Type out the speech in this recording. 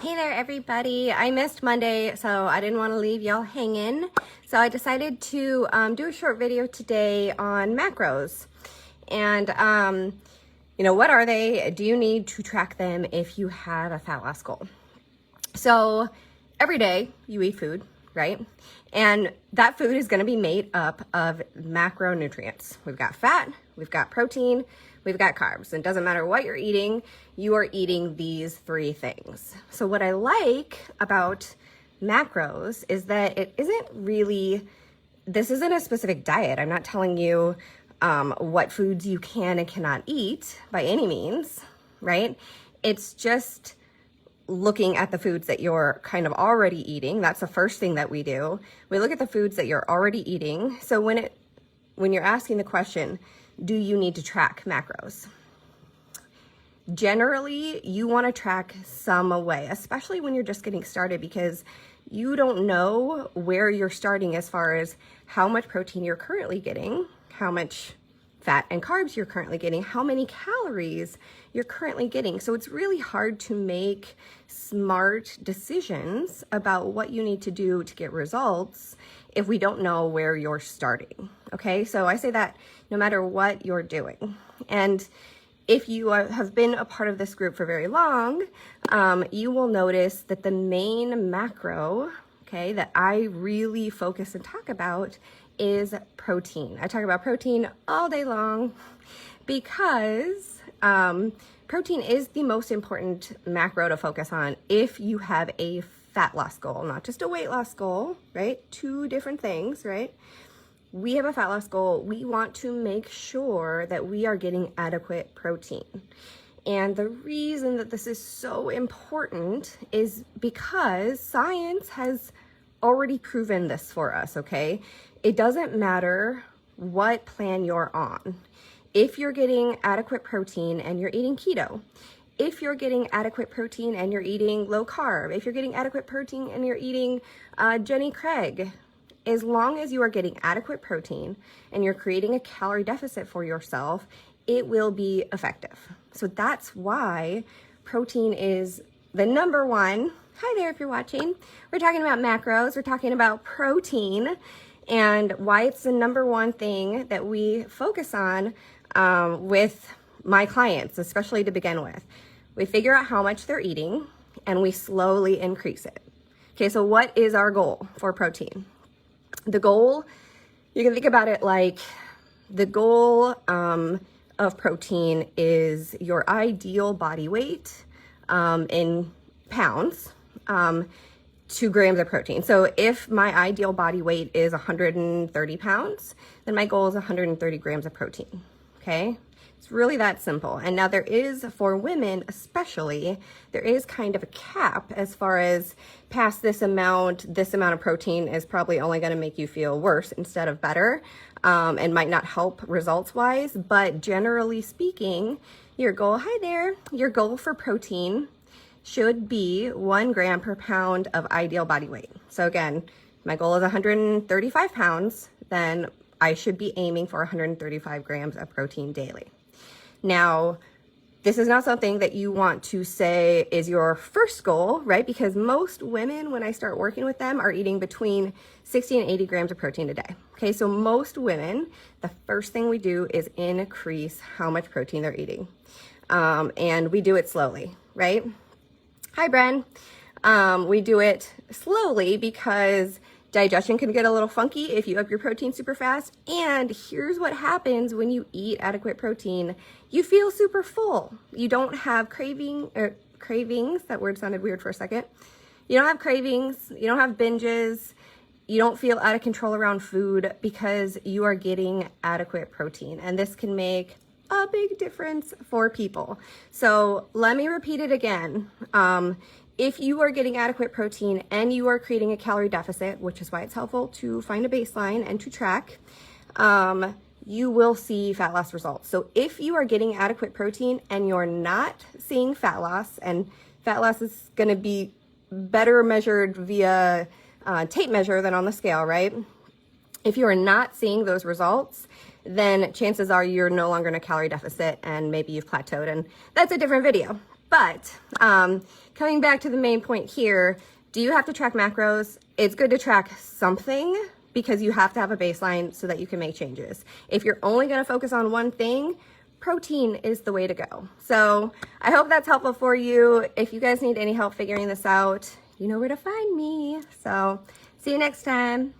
Hey there, everybody. I missed Monday, so I didn't want to leave y'all hanging. So I decided to do a short video today on macros. And, what are they? Do you need to track them if you have a fat loss goal? So every day you eat food, right? And that food is going to be made up of macronutrients. We've got fat, we've got protein, we've got carbs. And it doesn't matter what you're eating, you are eating these three things. So what I like about macros is that it isn't really, this isn't a specific diet. I'm not telling you what foods you can and cannot eat by any means, right? It's just looking at the foods that you're kind of already eating. That's the first thing that we do. We look at the foods that you're already eating. So when you're asking the question, do you need to track macros? Generally, you want to track some way, especially when you're just getting started, because you don't know where you're starting as far as how much protein you're currently getting, how much fat and carbs you're currently getting, how many calories you're currently getting. So it's really hard to make smart decisions about what you need to do to get results if we don't know where you're starting. Okay, so I say that no matter what you're doing. And if you have been a part of this group for very long, you will notice that the main macro, okay, that I really focus and talk about is protein. I talk about protein all day long because protein is the most important macro to focus on if you have a fat loss goal, not just a weight loss goal, right? Two different things, right? We have a fat loss goal. We want to make sure that we are getting adequate protein. And the reason that this is so important is because science has already proven this for us, okay? It doesn't matter what plan you're on. If you're getting adequate protein and you're eating keto, if you're getting adequate protein and you're eating low carb, if you're getting adequate protein and you're eating Jenny Craig, as long as you are getting adequate protein and you're creating a calorie deficit for yourself, it will be effective. So that's why protein is the number one. Hi there, if you're watching. We're talking about macros. We're talking about protein and why it's the number one thing that we focus on with my clients, especially to begin with. We figure out how much they're eating and we slowly increase it. Okay, so what is our goal for protein? The goal, you can think about it like the goal of protein is your ideal body weight in pounds, 2 grams of protein. So if my ideal body weight is 130 pounds, then my goal is 130 grams of protein, okay? It's really that simple. And now there is, for women especially, there is kind of a cap as far as past this amount of protein is probably only going to make you feel worse instead of better, and might not help results wise. But generally speaking, your goal, hi there, your goal for protein should be 1 gram per pound of ideal body weight. So again, my goal is 135 pounds, then I should be aiming for 135 grams of protein daily. Now, this is not something that you want to say is your first goal, right? Because most women, when I start working with them, are eating between 60 and 80 grams of protein a day. Okay, so most women, the first thing we do is increase how much protein they're eating. And we do it slowly, right? Hi, Bren. We do it slowly because digestion can get a little funky if you up your protein super fast. And here's what happens when you eat adequate protein. You feel super full. You don't have cravings. That word sounded weird for a second. You don't have cravings. You don't have binges. You don't feel out of control around food because you are getting adequate protein. And this can make a big difference for people. So let me repeat it again. If you are getting adequate protein and you are creating a calorie deficit, which is why it's helpful to find a baseline and to track, you will see fat loss results. So if you are getting adequate protein and you're not seeing fat loss, and fat loss is going to be better measured via tape measure than on the scale, right? If you are not seeing those results, then chances are you're no longer in a calorie deficit and maybe you've plateaued, and that's a different video. But coming back to the main point here, do you have to track macros? It's good to track something because you have to have a baseline so that you can make changes. If you're only going to focus on one thing, protein is the way to go. So I hope that's helpful for you. If you guys need any help figuring this out, you know where to find me. So see you next time.